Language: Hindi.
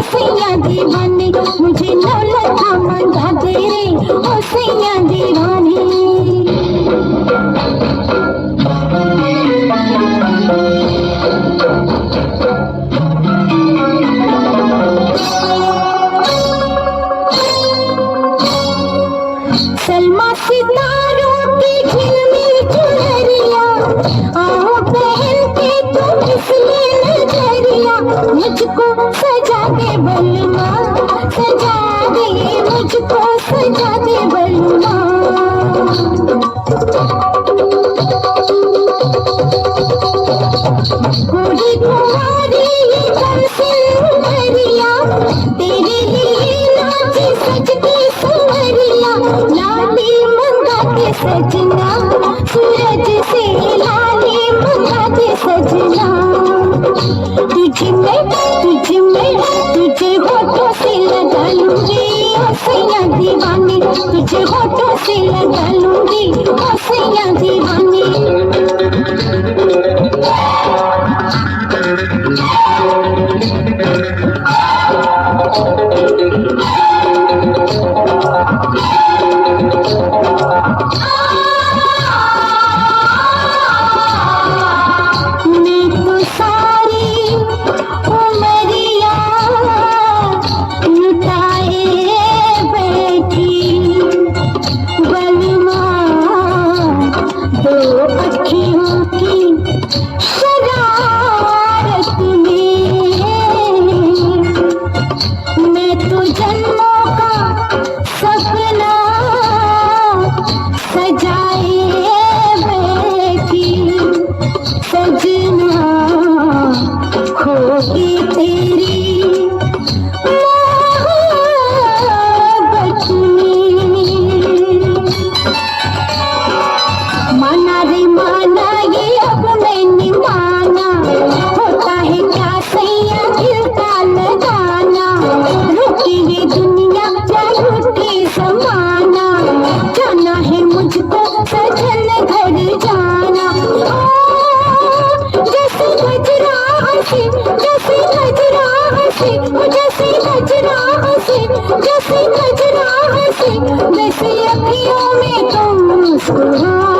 सैया दीवाने, मुझे लौला था मंगा दे रे ओ सैया दीवाने। सलमा सितारों की झिलमिल चुनरिया, आओ पहन के तुम इसलिए नजरिया, मुझको सजा दे बलमा, सजा दे मुझको सजा दे बलमा। गोरी कुमारी ये कमसिन उमरिया, तेरे लिए नाची सजती सुमरिया, लाली मंगा के सजना, सूरज से लाली मंगा के सजना। तुझे तुझे होठों से लगा लूंगी ओ सैया दीवानी, तुझे होठों से लगा लूंगी ओ सैया दीवानी। जैसे अखियों में तुम मुस्कुरा